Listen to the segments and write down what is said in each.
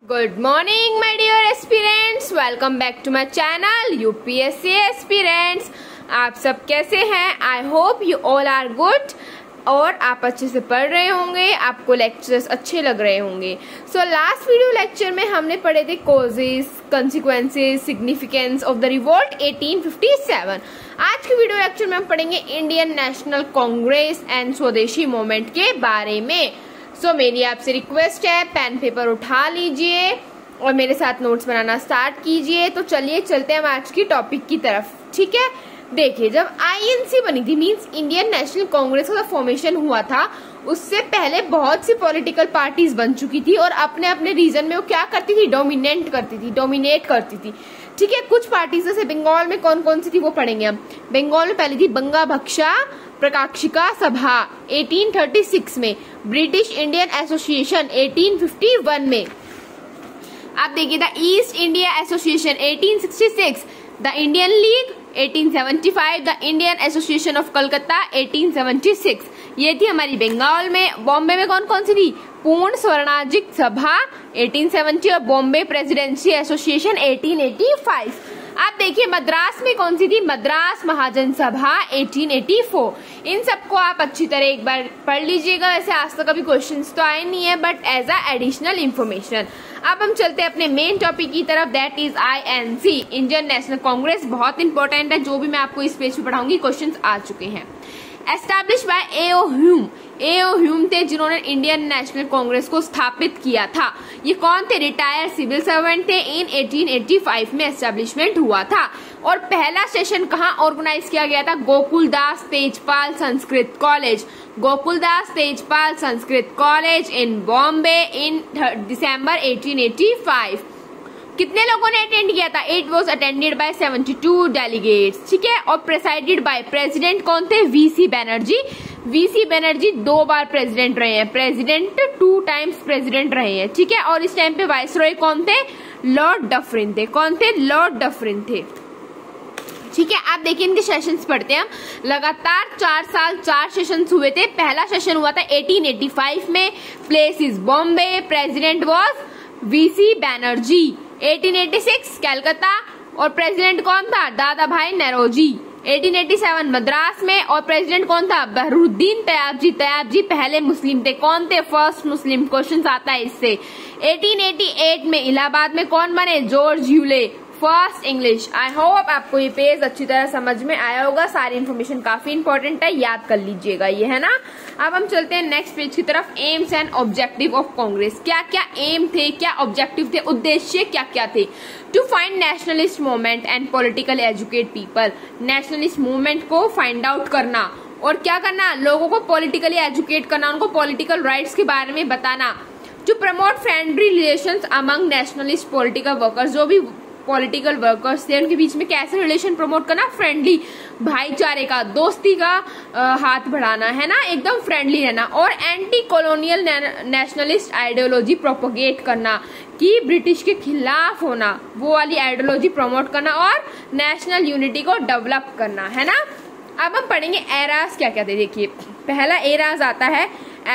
Good morning my dear aspirants, welcome back to my channel UPSC aspirants. आप सब कैसे हैं? I hope you all are good और आप अच्छे से पढ़ रहे होंगे, आपको लेक्चर्स अच्छे लग रहे होंगे। सो लास्ट वीडियो लेक्चर में हमने पढ़े थे causes, consequences, significance of the revolt 1857। आज के वीडियो लेक्चर में हम पढ़ेंगे इंडियन नेशनल कांग्रेस एंड स्वदेशी मूवमेंट के बारे में। सो मेरी आपसे रिक्वेस्ट है, पेन पेपर उठा लीजिए और मेरे साथ नोट्स बनाना स्टार्ट कीजिए। तो चलिए चलते हैं हम आज की टॉपिक की तरफ, ठीक है। देखिए, जब आईएनसी बनी थी, मींस इंडियन नेशनल कांग्रेस का फॉर्मेशन हुआ था, उससे पहले बहुत सी पॉलिटिकल पार्टीज बन चुकी थी और अपने अपने रीजन में वो क्या करती थी, डोमिनेट करती थी, ठीक है। कुछ पार्टीज जैसे बंगाल में कौन कौन सी थी वो पढ़ेंगे हम। बंगाल में पहली थी बंगा भक्षा प्रकाशिका सभा 1836 में, ब्रिटिश इंडियन एसोसिएशन 1851 में। आप देखिए, the east India association 1866, the Indian league 1875, the Indian association of Calcutta 1876। ये थी हमारी बंगाल में। बॉम्बे में कौन कौन सी थी? पूर्ण स्वर्णाजिक सभा 1870 और बॉम्बे प्रेसिडेंसी एसोसिएशन 1885। आप देखिए, मद्रास में कौन सी थी? मद्रास महाजन सभा 1884। इन सबको आप अच्छी तरह एक बार पढ़ लीजिएगा। वैसे आज तक कभी क्वेश्चंस तो आए नहीं है, but as a additional information. अब हम चलते हैं अपने मेन टॉपिक की तरफ, that is INC, Indian National Congress. बहुत इंपॉर्टेंट है, जो भी मैं आपको इस पेज पे पढ़ाऊंगी क्वेश्चंस आ चुके हैं। Establish bye A.O.. Hume. A.O.. Hume थे जिन्होंने इंडियन नेशनल कांग्रेस को स्थापित किया था। ये कौन थे? रिटायर्ड सिविल सर्वेंट थे। इन 1885 में एस्टैब्लिशमेंट हुआ था और पहला सेशन कहाँ ऑर्गेनाइज किया गया था? Gokuldas Tejpal Sanskrit college, Gokuldas Tejpal Sanskrit college in Bombay in December 1885। कितने लोगों ने अटेंड किया था? It was attended by 72 delegates, ठीक है। और प्रेसाइडेड बाय, प्रेसिडेंट कौन थे? वीसी बैनर्जी। वीसी बैनर्जी 2 बार प्रेसिडेंट रहे हैं, प्रेसिडेंट 2 टाइम्स प्रेसिडेंट रहे हैं, ठीक है। और इस टाइम पे वाइसरॉय कौन थे? लॉर्ड डफरिन थे। कौन थे? लॉर्ड डफरिन थे, ठीक है। आप देखिए, इनके सेशंस पढ़ते हैं हम। लगातार 4 साल 4 सेशंस हुए थे। पहला सेशन हुआ था 1885 में, place is Bombay, president was VC Banerjee. 1886 Calcutta और प्रेसिडेंट कौन था? दादा भाई नौरोजी। 1887 मद्रास में और प्रेसिडेंट कौन था? बहरुद्दीन तयाबजी। तयाबजी पहले मुस्लिम थे। कौन थे? First Muslim. क्वेश्चन आता है इससे। 1888 में इलाहाबाद में कौन बने? George Yule, first English. I hope आपको ये पेज अच्छी तरह समझ में आया होगा। सारी इन्फॉर्मेशन काफी इंपॉर्टेंट है, याद कर लीजिएगा, ये है ना। अब हम चलते हैं नेक्स्ट पेज की तरफ। AIIMS and objective of Congress. क्या क्या एम थे, क्या ऑब्जेक्टिव थे, उद्देश्य क्या क्या थे? To find nationalist movement and political educate people. Nationalist movement को फाइंड आउट करना और क्या करना? लोगों को पॉलिटिकली एजुकेट करना, उनको पॉलिटिकल राइट्स के बारे में बताना। To promote friendly relations among nationalist political workers. जो भी पॉलिटिकल वर्कर्स थे उनके बीच में कैसे रिलेशन प्रमोट करना? फ्रेंडली, भाईचारे का, दोस्ती का हाथ बढ़ाना, है ना, एकदम फ्रेंडली रहना। और anti colonial nationalist ideology propagate करना, कि ब्रिटिश के खिलाफ होना, वो वाली आइडियोलॉजी प्रमोट करना और नेशनल यूनिटी को डेवलप करना, है ना। अब हम पढ़ेंगे एरास क्या क्या थे। देखिए, पहला एरास आता है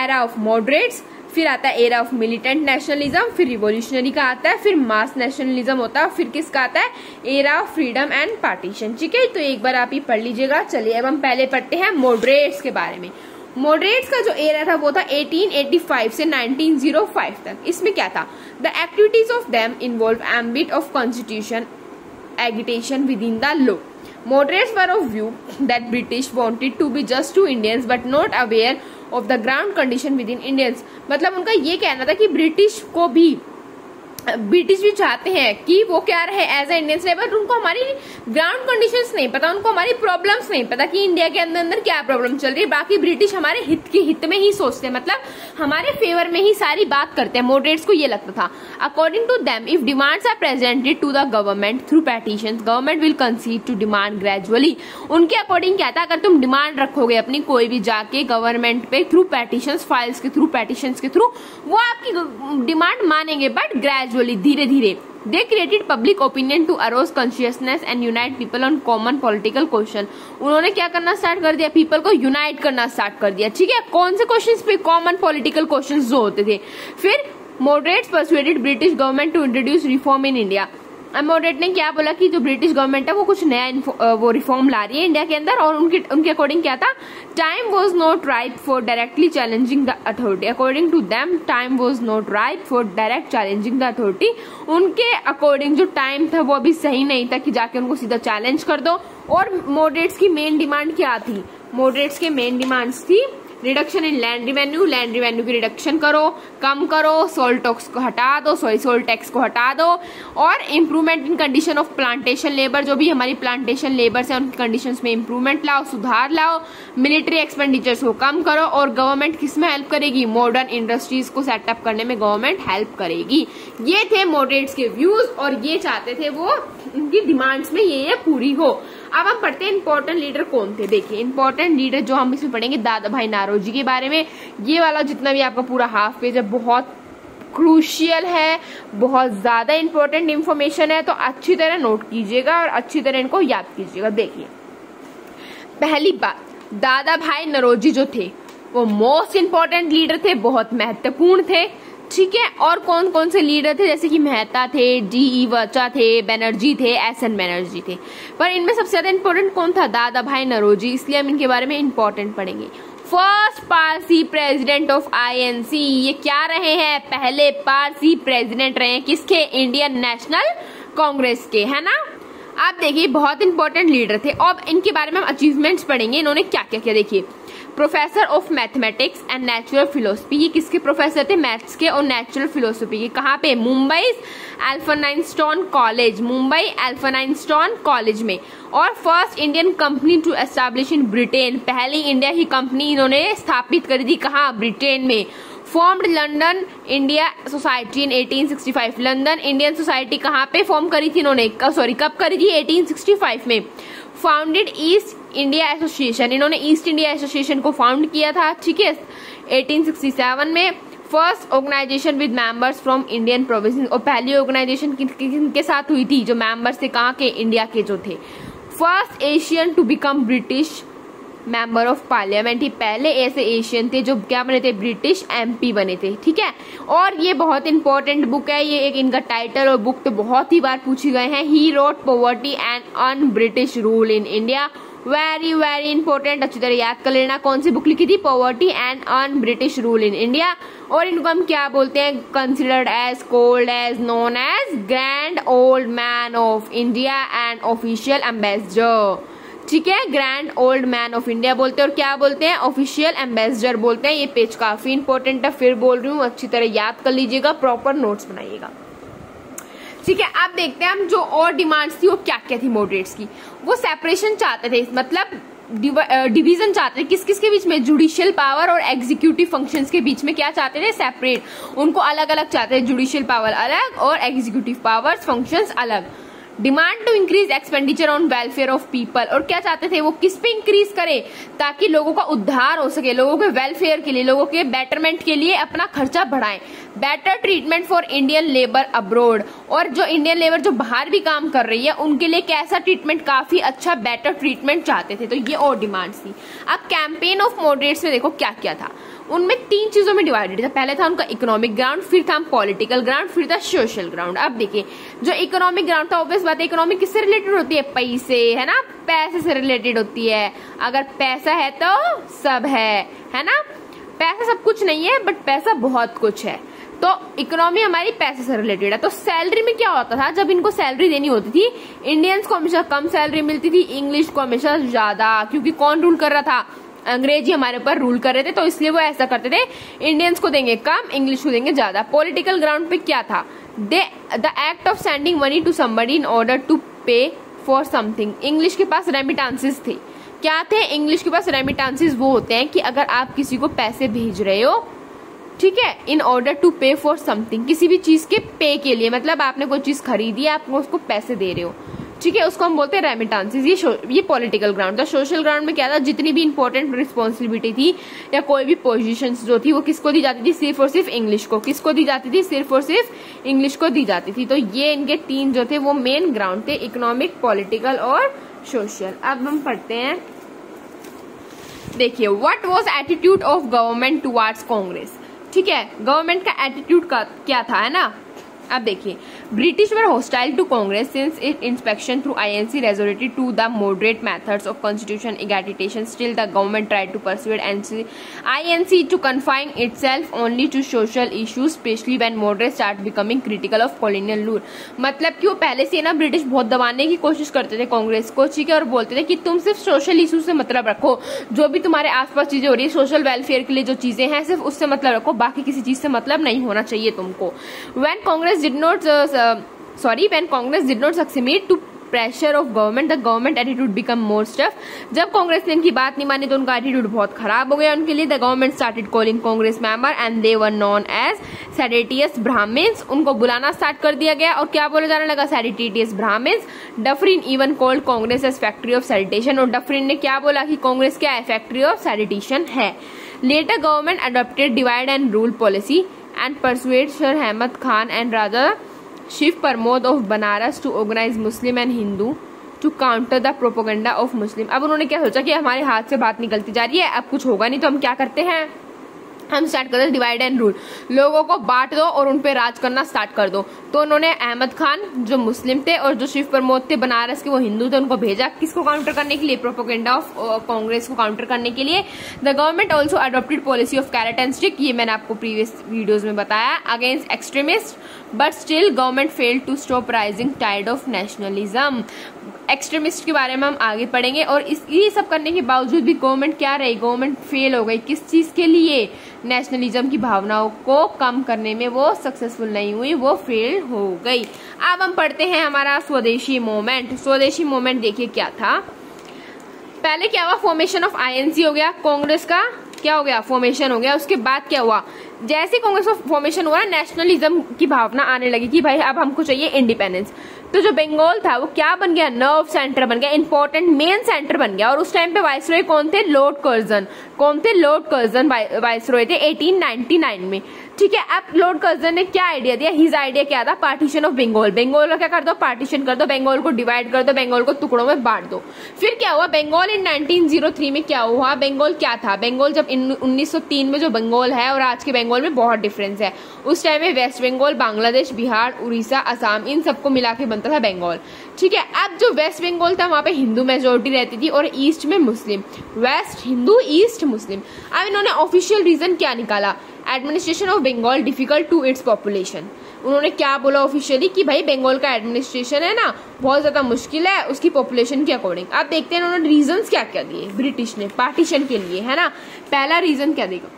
एरा ऑफ मॉडरेट्स, फिर आता है एरा ऑफ मिलिटेंट नेशनलिज्म, फिर रिवोल्यूशनरी का आता है, फिर मास नेशनलिज्म होता है, फिर किसका आता है? Era of freedom and partition, ठीक है। तो एक बार आप ही पढ़ लीजिएगा। चलिए अब हम पहले पढ़ते हैं मॉडरेट्स के बारे में। मॉडरेट्स का जो एरा था वो था 1885 से 1905 तक। इसमें क्या था? The activities of them involve ambit of constitution agitation with in the law. Moderates were of view that British wanted to be just to Indians but not aware of the ground condition within Indians। मतलब उनका ये कहना था कि British भी चाहते हैं कि वो क्या रहे एज ए इंडियंस रहे, बट उनको हमारी ग्राउंड कंडीशंस नहीं पता, उनको हमारी प्रॉब्लम्स नहीं पता कि इंडिया के अंदर क्या प्रॉब्लम चल रही है। बाकी ब्रिटिश हमारे हित में ही सोचते हैं, मतलब हमारे फेवर में ही सारी बात करते हैं। मॉडरेट्स को ये लगता था। According to them, if demands are presented to the government through petitions, government will concede to demand gradually. उनके अकॉर्डिंग क्या था? अगर तुम डिमांड रखोगे अपनी कोई भी जाके गवर्नमेंट पे थ्रू पेटिशंस, फाइल्स के थ्रू, पेटिशंस के थ्रू, वो आपकी डिमांड मानेंगे, बट ग्रेजुअली, धीरे धीरे। They created public opinion to arouse consciousness and unite people on common political question। उन्होंने क्या करना स्टार्ट कर दिया? पीपल को यूनाइट करना स्टार्ट कर दिया, ठीक है। कौन से क्वेश्चंस पे? कॉमन पॉलिटिकल क्वेश्चंस जो होते थे। फिर moderates persuaded British government to introduce reform in India. अब मॉडरेट ने क्या बोला कि जो ब्रिटिश गवर्नमेंट है वो कुछ नया वो रिफॉर्म ला रही है इंडिया के अंदर, और उनके अकॉर्डिंग क्या था, time was not right for directly challenging the authority. According to them time was not right for direct challenging the authority. उनके अकॉर्डिंग जो टाइम था वो अभी सही नहीं था कि जाके उनको सीधा चैलेंज कर दो। और मॉडरेट्स की मेन डिमांड क्या थी, मॉडरेट्स के मेन डिमांड्स थी रिडक्शन इन लैंड रिवेन्यू की रिडक्शन करो, कम करो, सोल टैक्स को हटा दो, सोल टैक्स को हटा दो, और improvement in condition of plantation labour, जो भी हमारी प्लांटेशन लेबर्स है उनकी कंडीशंस में इम्प्रूवमेंट लाओ, सुधार लाओ, मिलिट्री एक्सपेंडिचर्स को कम करो, और गवर्नमेंट किस में हेल्प करेगी, मॉडर्न इंडस्ट्रीज को सेटअप करने में गवर्नमेंट हेल्प करेगी। ये थे मॉडरेट्स के व्यूज, और ये चाहते थे वो उनकी डिमांड्स में ये पूरी हो। अब हम पढ़ते हैं इंपॉर्टेंट लीडर कौन थे। देखिए इंपॉर्टेंट लीडर जो हम इसमें पढ़ेंगे दादा भाई नारोजी के बारे में। ये वाला जितना भी आपका पूरा हाफ पेज है बहुत क्रूशियल है, बहुत ज्यादा इंपॉर्टेंट इंफॉर्मेशन है, तो अच्छी तरह नोट कीजिएगा और अच्छी तरह इनको याद कीजिएगा। देखिए पहली बात, दादा भाई नरोजी जो थे वो मोस्ट इंपॉर्टेंट लीडर थे, बहुत महत्वपूर्ण थे, ठीक है। और कौन कौन से लीडर थे, जैसे कि मेहता थे, D.E. वर्चा थे, बनर्जी थे, S.N. बनर्जी थे, पर इनमें सबसे ज्यादा इंपॉर्टेंट कौन था, दादा भाई नरोजी, इसलिए हम इनके बारे में इंपॉर्टेंट पढ़ेंगे। First Parsi president of INC, ये क्या रहे हैं, पहले पारसी प्रेसिडेंट रहे हैं, किसके, इंडियन नेशनल कांग्रेस के, है ना। आप देखिए बहुत इंपॉर्टेंट लीडर थे। अब इनके बारे में हम अचीवमेंट्स पढ़ेंगे, इन्होंने क्या क्या किया। देखिए professor of mathematics and natural philosophy, ये किसके प्रोफेसर थे, मैथ्स के और नेचुरल फिलोसफी के, कहाँ पे, Mumbai Elphinstone college, Mumbai Elphinstone college में। और first Indian company to establish in Britain, पहली इंडिया की कंपनी इन्होंने स्थापित करी थी, कहाँ, ब्रिटेन में। Formed London India society in 1865, London Indian society कहाँ पे फॉर्म करी थी इन्होंने, कब करी थी, 1865 में। फाउंडेड ईस्ट इंडिया एसोसिएशन, इन्होंने ईस्ट इंडिया एसोसिएशन को फाउंड किया था, ठीक है, 1867 में। First organization with members from Indian province, और पहली ऑर्गेनाइजेशन किनके साथ हुई थी, जो मेंबर्स थे कहाँ के, इंडिया के जो थे। First Asian to become British member of parliament, ये पहले ऐसे एशियन थे जो क्या बने थे, ब्रिटिश MP बने थे, ठीक है। और ये बहुत इंपॉर्टेंट बुक है, ये एक इनका टाइटल और बुक तो बहुत ही बार पूछे गए हैं। He wrote poverty and un British rule in India, very very important, अच्छी तरह याद कर लेना। कौन सी बुक लिखी थी, poverty and un British rule in India. और इनको हम क्या बोलते हैं, considered as, called as, known as grand old man of India and official ambassador, ठीक है, grand old man of India बोलते हैं। और क्या बोलते हैं, ऑफिशियल एम्बेसडर बोलते हैं। ये पेज काफी इंपॉर्टेंट है, फिर बोल रही हूँ, अच्छी तरह याद कर लीजिएगा, प्रॉपर नोट्स बनाइएगा, ठीक है। अब देखते हैं हम जो और डिमांड्स थी वो क्या क्या थी मॉडरेट्स की। वो सेपरेशन चाहते थे, मतलब डिवीजन चाहते थे, किस किस के बीच में, जुडिशियल पावर और एग्जीक्यूटिव फंक्शंस के बीच में क्या चाहते थे, सेपरेट, उनको अलग अलग चाहते थे, जुडिशियल पावर अलग और एग्जीक्यूटिव पावर्स फंक्शंस अलग। Demand to increase expenditure on welfare of people, और क्या चाहते थे वो, किस पे इंक्रीज करे, ताकि लोगों का उद्धार हो सके, लोगों के वेलफेयर के लिए, लोगों के बेटरमेंट के लिए अपना खर्चा बढ़ाएं। Better treatment for Indian labour abroad, और जो इंडियन लेबर जो बाहर भी काम कर रही है उनके लिए कैसा ट्रीटमेंट, काफी अच्छा बेटर ट्रीटमेंट चाहते थे। तो ये और डिमांड्स थी। अब कैंपेन ऑफ मॉडरेट्स में देखो क्या क्या था, उनमें 3 चीजों में डिवाइडेड था। पहले था उनका इकोनॉमिक ग्राउंड, फिर था पॉलिटिकल ग्राउंड, फिर था सोशल ग्राउंड। अब देखिए जो इकोनॉमिक ग्राउंड था, ऑब्वियस बात है इकोनॉमिक किससे रिलेटेड होती है, पैसे, है ना, पैसे से रिलेटेड होती है। अगर पैसा है तो सब है ना। पैसा सब कुछ नहीं है, बट पैसा बहुत कुछ है। तो इकोनॉमी हमारी पैसे से रिलेटेड है। तो सैलरी में क्या होता था, जब इनको सैलरी देनी होती थी, इंडियंस को हमेशा कम सैलरी मिलती थी, इंग्लिश को हमेशा ज्यादा, क्योंकि कौन रूल कर रहा था, अंग्रेजी हमारे ऊपर रूल कर रहे थे, तो इसलिए वो ऐसा करते थे, इंडियंस को देंगे कम, इंग्लिश को देंगे ज्यादा। पॉलिटिकल ग्राउंड पे क्या था, the act of sending money to somebody in order to pay for something. English के पास रेमिटांसेस थे, क्या थे, इंग्लिश के पास रेमिटांसेस वो होते हैं कि अगर आप किसी को पैसे भेज रहे हो, ठीक है, इन order to pay for something, किसी भी चीज के पे के लिए, मतलब आपने कोई चीज खरीदी है, आप उसको पैसे दे रहे हो, ठीक है, उसको हम बोलते हैं रेमिटांसेस। ये पॉलिटिकल ग्राउंड था। सोशल ग्राउंड में क्या था, जितनी भी इंपॉर्टेंट रिस्पॉन्सिबिलिटी थी या कोई भी पोजीशन जो थी वो किसको दी जाती थी, सिर्फ और सिर्फ इंग्लिश को। किसको दी जाती थी, सिर्फ और सिर्फ इंग्लिश को दी जाती थी। तो ये इनके 3 जो थे वो मेन ग्राउंड थे, इकोनॉमिक, पॉलिटिकल और सोशल। अब हम पढ़ते हैं, देखिए what was attitude of government towards Congress. ठीक है, गवर्नमेंट का एटीट्यूड का क्या था, है ना। अब देखिए, British were hostile to Congress since it inspection through INC resorted to the moderate methods of constitution agitation still the government tried to persuade INC to confine itself only to social issues specially when moderate start becoming critical of colonial rule. मतलब कि वो पहले से ना British बहुत दबाने की कोशिश करते थे कांग्रेस को, ठीक है, और बोलते थे कि तुम सिर्फ सोशल इश्यूज से मतलब रखो, जो भी तुम्हारे आसपास चीजें हो रही है सोशल वेलफेयर के लिए जो चीजें हैं सिर्फ उससे मतलब रखो, बाकी किसी चीज से मतलब नहीं होना चाहिए तुमको। When Congress did not succeed to pressure of government, the government attitude become more stiff। जब कांग्रेस ने इनकी बात नहीं मानी तो उनका एटीट्यूड बहुत खराब हो गया उनके लिए। The government started calling Congress member and they were known as seditious Brahmins. उनको बुलाना स्टार्ट कर दिया गया और क्या बोला जाने लगा, seditious Brahmins. Dufferin even called Congress as factory of sedition, और डफरिन ने क्या बोला कि कांग्रेस क्या है, फैक्ट्री ऑफ सेडिटेशन है। Later government adopted divide and rule policy and persuade Sir Ahmad Khan and Raja Shiv Pramod of Banaras to organize Muslim and Hindu to counter the propaganda of Muslim। अब उन्होंने क्या सोचा कि हमारे हाथ से बात निकलती जा रही है, अब कुछ होगा नहीं तो हम क्या करते हैं, हम स्टार्ट करते हैं डिवाइड एंड रूल, लोगों को बांट दो और उन पे राज करना स्टार्ट कर दो। तो उन्होंने अहमद खान जो मुस्लिम थे और जो शिव प्रमोद थे बनारस के वो हिंदू थे, उनको भेजा किसको काउंटर करने के लिए, प्रोपेगेंडा ऑफ कांग्रेस को काउंटर करने के लिए। The government also adopted policy of carrot and stick, ये मैंने आपको प्रीवियस वीडियोज में बताया, against extremist, but still government failed to stop rising tide of nationalism. Extremist के बारे में हम आगे पढ़ेंगे। और ये सब करने के बावजूद भी गवर्नमेंट क्या रही, गवर्नमेंट फेल हो गई किस चीज के लिए, नेशनलिज्म की भावनाओं को कम करने में वो सक्सेसफुल नहीं हुई, वो फेल हो गई। अब हम पढ़ते हैं हमारा स्वदेशी मूवमेंट। स्वदेशी मूवमेंट देखिए क्या था, पहले क्या हुआ, फॉर्मेशन ऑफ आईएनसी हो गया, कांग्रेस का क्या हो गया, फॉर्मेशन हो गया। उसके बाद क्या हुआ, जैसे कांग्रेस का फॉर्मेशन हुआ नेशनलिज्म की भावना आने लगी कि भाई अब हमको चाहिए इंडिपेंडेंस। तो जो बंगाल था वो क्या बन गया, नर्व सेंटर बन गया, इंपॉर्टेंट मेन सेंटर बन गया। और उस टाइम पे वाइसरॉय कौन थे, लॉर्ड कर्जन। कौन थे, लॉर्ड कर्जन वाइसरॉय थे 1899 में, ठीक है। अब लॉर्ड कर्जन ने क्या आइडिया दिया, हिज आइडिया क्या था, पार्टीशन ऑफ बंगाल। बंगाल का क्या कर दो, पार्टीशन कर दो, बंगाल को डिवाइड कर दो, बंगाल को टुकड़ों में बांट दो। फिर क्या हुआ, बंगाल इन 1903 में क्या हुआ, बंगाल क्या था, बंगाल जब 1903 में जो बंगाल है और आज के बंगाल में बहुत डिफरेंस है। उस टाइम में वेस्ट बंगाल, बांग्लादेश, बिहार, उड़ीसा, असम, इन सबको मिला के बनता था बंगाल, ठीक है। अब जो वेस्ट बंगाल था वहां पे हिंदू मेजोरिटी रहती थी और ईस्ट में Muslim, west Hindu, east Muslim. अब इन्होंने ऑफिशियल रीजन क्या निकाला, administration of Bengal difficult to its population. उन्होंने क्या बोला ऑफिशियली कि भाई बंगाल का एडमिनिस्ट्रेशन है ना बहुत ज्यादा मुश्किल है उसकी पॉपुलेशन के अकॉर्डिंग। अब देखते हैं उन्होंने रीजंस क्या क्या दिए ब्रिटिश ने पार्टीशन के लिए, है ना। पहला रीजन क्या देगा,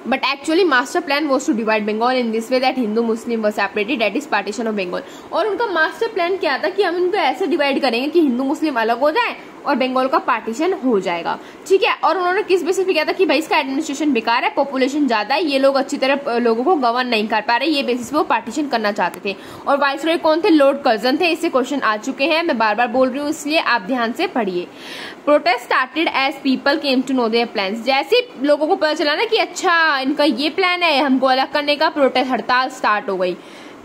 but actually master plan was to divide Bengal in this way that Hindu Muslim were separated, that is partition of Bengal। और उनका मास्टर प्लान क्या था कि हम इनको ऐसे डिवाइड करेंगे कि हिंदू मुस्लिम अलग हो जाए और बंगाल का पार्टीशन हो जाएगा, ठीक है। और उन्होंने किस बेसिस पे किया था कि भाई इसका एडमिनिस्ट्रेशन बेकार है, पॉपुलेशन ज्यादा है, ये लोग अच्छी तरह लोगों को गवर्न नहीं कर पा रहे, ये बेसिस पे वो पार्टीशन करना चाहते थे। और वाइसरॉय कौन थे, लॉर्ड कर्जन थे। इससे क्वेश्चन आ चुके हैं, मैं बार बार बोल रही हूँ इसलिए आप ध्यान से पढ़िए। Protest started as people came to know their plans. जैसे लोगों को पता चला ना कि अच्छा इनका ये प्लान है हमको अलग करने का, प्रोटेस्ट हड़ताल स्टार्ट हो गई।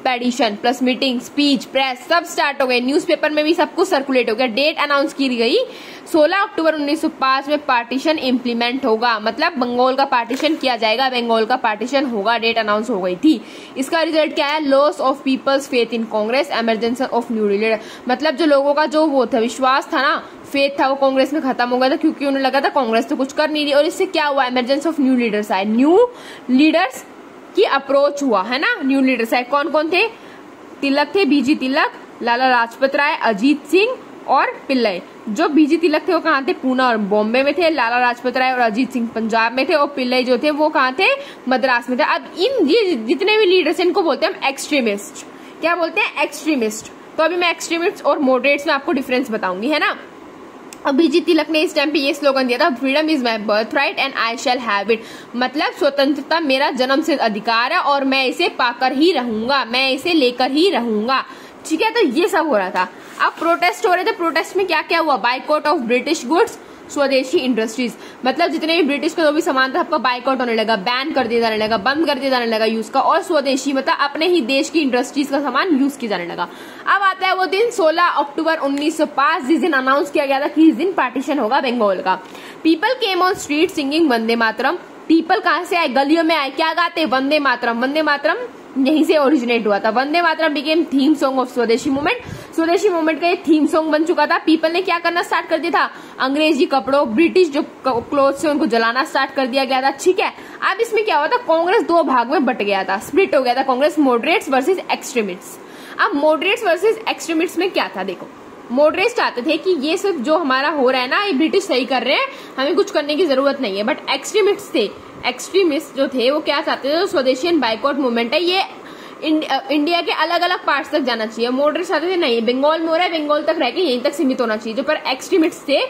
Prediction plus meeting, speech, press सब स्टार्ट हो गए, न्यूज़पेपर में भी सब कुछ सर्कुलेट हो गया। डेट अनाउंस की गई 16 अक्टूबर 1905 में पार्टीशन इम्प्लीमेंट होगा, मतलब बंगाल का पार्टीशन किया जाएगा, बंगाल का पार्टीशन होगा, डेट अनाउंस हो गई थी। इसका रिजल्ट क्या है, loss of people's faith in Congress, emergency of new leader. मतलब जो लोगों का जो वो था विश्वास था ना, फेथ था, वो कांग्रेस में खत्म हो गया था क्योंकि उन्हें लगा था कांग्रेस तो कुछ कर नहीं रही। और इससे क्या हुआ, इमरजेंसी ऑफ न्यू लीडर्स आए, न्यू लीडर्स की अप्रोच हुआ, है ना। न्यू लीडर्स आए, कौन कौन थे, तिलक थे, बीजी तिलक, लाला लाजपत राय, अजीत सिंह और पिल्लई। जो बीजी तिलक थे वो कहाँ थे, पूना और बॉम्बे में थे। लाला लाजपत राय और अजीत सिंह पंजाब में थे और पिल्लई जो थे वो कहाँ थे, मद्रास में थे। अब इन ये जितने भी लीडर्स हैं इनको बोलते हैं हम एक्सट्रीमिस्ट। क्या बोलते हैं, एक्सट्रीमिस्ट। तो अभी मैं एक्सट्रीमिस्ट और मॉडरेट्स में आपको डिफरेंस बताऊंगी, है ना। अब बीजी तिलक ने इस टाइम पे ये स्लोगन दिया था, freedom is my birth right and I shall have it. मतलब स्वतंत्रता मेरा जन्म सिद्ध अधिकार है और मैं इसे पाकर ही रहूंगा, मैं इसे लेकर ही रहूंगा, ठीक है। तो ये सब हो रहा था। अब प्रोटेस्ट हो रहे थे, प्रोटेस्ट में क्या क्या हुआ, बाइकआउट ऑफ ब्रिटिश गुड्स, स्वदेशी इंडस्ट्रीज। मतलब जितने भी ब्रिटिश का जो भी सामान था सबका बाइकआउट होने लगा, बैन कर दिया जाने लगा, बंद कर दिया जाने लगा यूज का। और स्वदेशी मतलब अपने ही देश की इंडस्ट्रीज का सामान यूज किया जाने लगा। अब आता है वो दिन 16 अक्टूबर 1905 जिस दिन अनाउंस किया गया था कि इस दिन पार्टीशन होगा बंगाल का। People came on street singing Vande Mataram, people कहाँ से आए, गलियों में आए, क्या गाते, वंदे मातरम। वंदे मातरम यहीं से ओरिजिनेट हुआ था। Vande Mataram became theme song of स्वदेशी मूवमेंट। स्वदेशी मूवमेंट का ये थीम सॉन्ग बन चुका था। पीपल ने क्या करना स्टार्ट कर दिया था, अंग्रेजी कपड़ों, ब्रिटिश जो क्लोथ्स है उनको जलाना स्टार्ट कर दिया गया था। ठीक है, अब इसमें क्या हुआ था, कांग्रेस दो भाग में बट गया था, स्प्लिट हो गया था कांग्रेस, मॉडरेट्स वर्सेस एक्सट्रीमिस्ट्स। अब मॉडरेट्स वर्सेस एक्सट्रीमिस्ट्स में क्या था, देखो मॉडरेट्स चाहते थे कि ये सिर्फ जो हमारा हो रहा है ना, ये ब्रिटिश सही कर रहे हैं, हमें कुछ करने की जरूरत नहीं है। बट एक्सट्रीमिस्ट थे, एक्सट्रीमिस्ट जो थे वो क्या चाहते थे, जो स्वदेशी एंड बाइकआउट मूवमेंट है ये इंडिया के अलग अलग पार्ट्स तक जाना चाहिए। मॉडरेट्स चाहते थे नहीं, बंगाल में हो रहा है, बंगाल तक रह के यहीं तक सीमित होना चाहिए। जो पर एक्सट्रीमिस्ट थे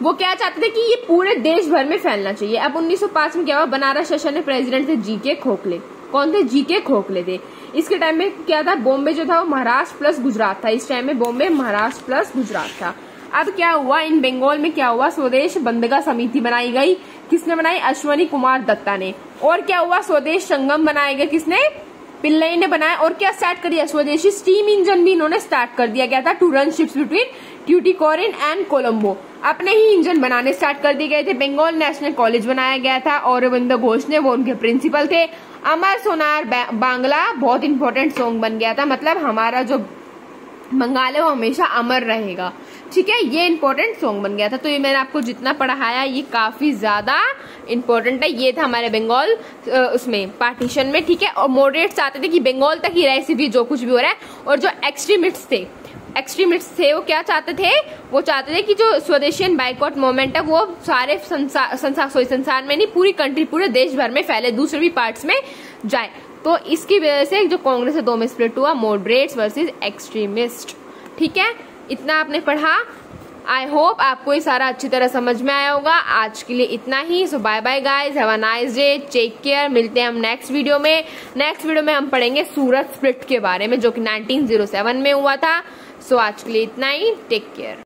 वो क्या चाहते थे कि ये पूरे देश भर में फैलना चाहिए। अब 1905 में क्या हुआ, बनारस सेशन में प्रेसिडेंट थे जीके खोखले। कौन थे, जीके खोखले थे। इसके टाइम में क्या था, बॉम्बे जो था वो महाराष्ट्र प्लस गुजरात था। इस टाइम में बॉम्बे महाराष्ट्र प्लस गुजरात था। अब क्या हुआ, इन बंगाल में क्या हुआ, स्वदेश बंदगा समिति बनाई गई। किसने बनाई, अश्वनी कुमार दत्ता ने। और क्या हुआ, स्वदेश संगम बनाए गए, किसने, पिल्लई ने बनाया। और क्या स्टार्ट कर दिया, स्वदेशी स्टीम इंजन भी इन्होंने स्टार्ट कर दिया गया था to run ships between Tuticorin and Colombo. अपने ही इंजन बनाने स्टार्ट कर दिए गए थे। बंगाल नेशनल कॉलेज बनाया गया था, अरविंद घोष ने, वो उनके प्रिंसिपल थे। अमर सोनार बांग्ला बहुत इंपॉर्टेंट सॉन्ग बन गया था, मतलब हमारा जो बंगाल है वो हमेशा अमर रहेगा। ठीक है, ये इंपॉर्टेंट सॉन्ग बन गया था। तो ये मैंने आपको जितना पढ़ाया ये काफी ज्यादा इंपॉर्टेंट है। ये था हमारे बंगाल उसमें पार्टीशन में। ठीक है, और मॉडरेट्स चाहते थे कि बंगाल तक ही रहे सिर्फ ये जो कुछ भी हो रहा है। और जो एक्सट्रीमिस्ट थे वो क्या चाहते थे, वो चाहते थे कि जो स्वदेशी एंड बाइकआउट मूवमेंट है वो सारे संसार में नहीं, पूरी कंट्री, पूरे देश भर में फैले, दूसरे भी पार्ट्स में जाए। तो इसकी वजह से जो कांग्रेस है दो में स्प्लिट हुआ, मॉडरेट्स वर्सेस एक्सट्रीमिस्ट। ठीक है, इतना आपने पढ़ा। आई होप आपको ये सारा अच्छी तरह समझ में आया होगा। आज के लिए इतना ही। So bye bye guys, have a nice day, take care. मिलते हैं हम नेक्स्ट वीडियो में। नेक्स्ट वीडियो में हम पढ़ेंगे सूरत स्प्लिट के बारे में जो कि 1907 में हुआ था। सो आज के लिए इतना ही, टेक केयर।